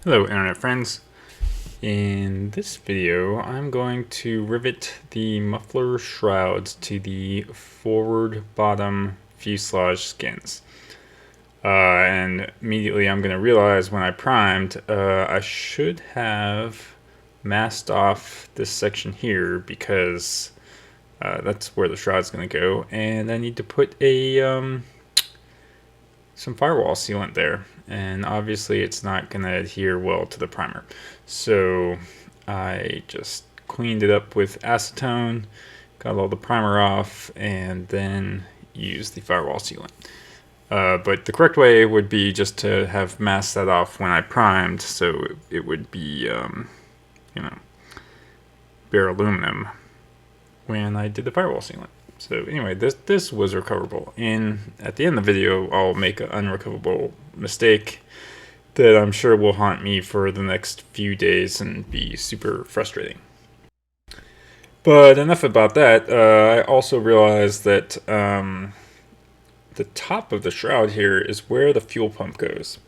Hello internet friends. In this video I'm going to rivet the muffler shrouds to the forward bottom fuselage skins. And immediately I'm going to realize when I primed I should have masked off this section here because that's where the shroud's going to go, and I need to put some firewall sealant there, and obviously it's not going to adhere well to the primer, so I just cleaned it up with acetone, got all the primer off, and then used the firewall sealant. But the correct way would be just to have masked that off when I primed, so it would be bare aluminum when I did the firewall sealant. So anyway, this was recoverable. And at the end of the video, I'll make an unrecoverable mistake that I'm sure will haunt me for the next few days and be super frustrating. But enough about that. I also realized that the top of the shroud here is where the fuel pump goes.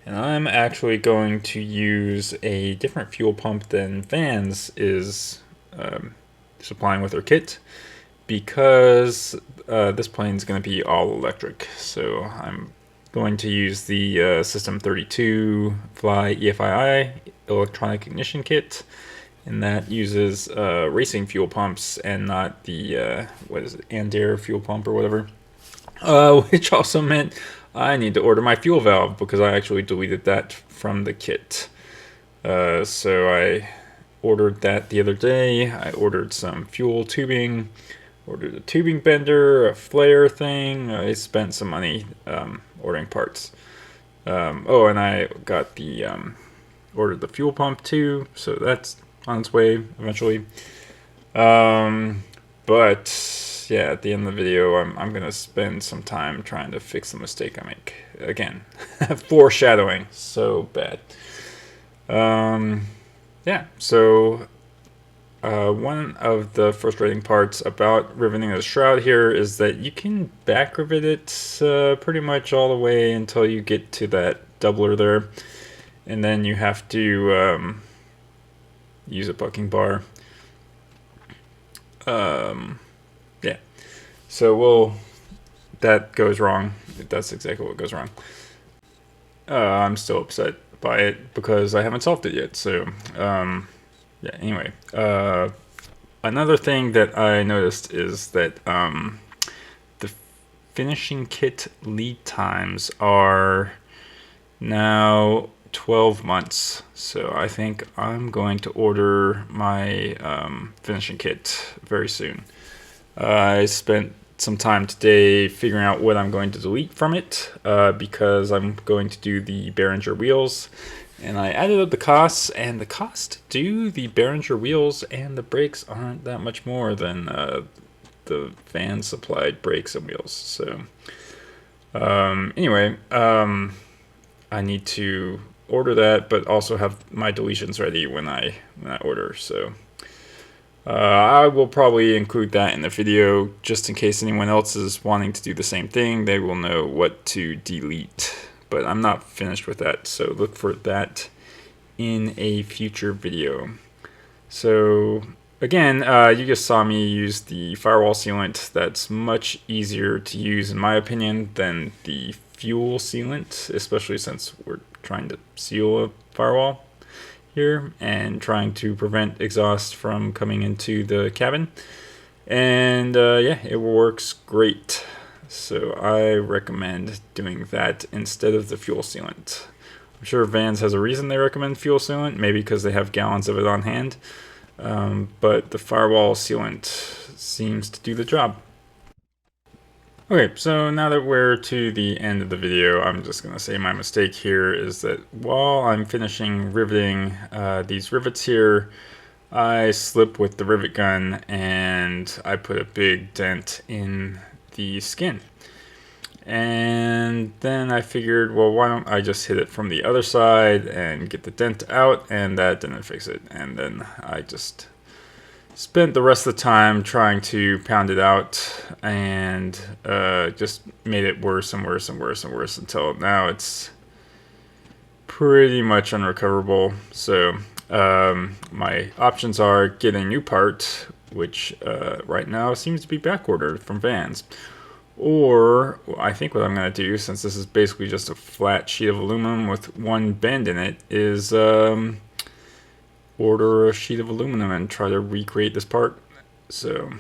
And I'm actually going to use a different fuel pump than Vans is supplying with their kit, because this plane is going to be all electric. So I'm going to use the System 32 Fly EFII electronic ignition kit, and that uses racing fuel pumps and not the what is it, Andair fuel pump or whatever, which also meant I need to order my fuel valve because I actually deleted that from the kit. So I ordered that the other day. I ordered some fuel tubing, ordered a tubing bender, a flare thing. I spent some money ordering parts. Oh, and I got the ordered the fuel pump too, so that's on its way eventually. But yeah, at the end of the video, I'm gonna spend some time trying to fix the mistake I make again. Foreshadowing, so bad. Yeah, so one of the frustrating parts about riveting the shroud here is that you can back rivet it pretty much all the way until you get to that doubler there, and then you have to use a bucking bar. Yeah, so that goes wrong. That's exactly what goes wrong. I'm still upset by it because I haven't solved it yet. So yeah, anyway, another thing that I noticed is that the finishing kit lead times are now 12 months. So I think I'm going to order my finishing kit very soon. I spent some time today figuring out what I'm going to delete from it because I'm going to do the Behringer wheels. And I added up the costs, and the cost to do the Behringer wheels and the brakes aren't that much more than the van supplied brakes and wheels. So anyway, I need to order that, but also have my deletions ready when I order. So I will probably include that in the video just in case anyone else is wanting to do the same thing. They will know what to delete. But I'm not finished with that, so look for that in a future video. So again, you just saw me use the firewall sealant. That's much easier to use in my opinion than the fuel sealant, especially since we're trying to seal a firewall here and trying to prevent exhaust from coming into the cabin. And yeah, it works great. So I recommend doing that instead of the fuel sealant. I'm sure Vans has a reason they recommend fuel sealant, maybe because they have gallons of it on hand. But the firewall sealant seems to do the job. Okay, so now that we're to the end of the video, I'm just going to say my mistake here is that while I'm finishing riveting these rivets here, I slip with the rivet gun and I put a big dent in the skin. And then I figured, well, why don't I just hit it from the other side and get the dent out, and that didn't fix it. And then I just spent the rest of the time trying to pound it out, and just made it worse and worse and worse and worse until now it's pretty much unrecoverable. So my options are get a new part, which right now seems to be backordered from Vans. Or I think what I'm going to do, since this is basically just a flat sheet of aluminum with one bend in it, is order a sheet of aluminum and try to recreate this part. So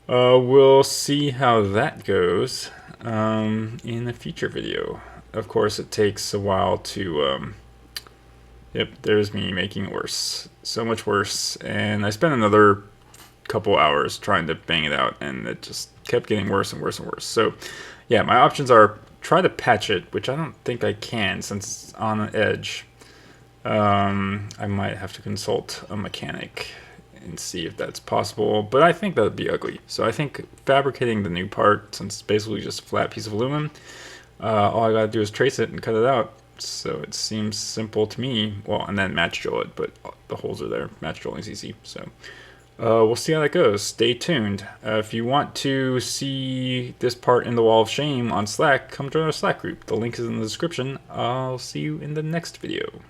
we'll see how that goes in a future video. Of course, it takes a while to... Yep, there's me making it worse. So much worse. And I spent another couple hours trying to bang it out, and it just kept getting worse and worse and worse. So yeah, my options are try to patch it, which I don't think I can since it's on an edge. I might have to consult a mechanic and see if that's possible, but I think that would be ugly. So I think fabricating the new part, since it's basically just a flat piece of aluminum, all I gotta do is trace it and cut it out. So it seems simple to me. Well, and then match drill it, but the holes are there. Match drilling is easy. So we'll see how that goes. Stay tuned. If you want to see this part in the Wall of Shame on Slack, come join our Slack group. The link is in the description. I'll see you in the next video.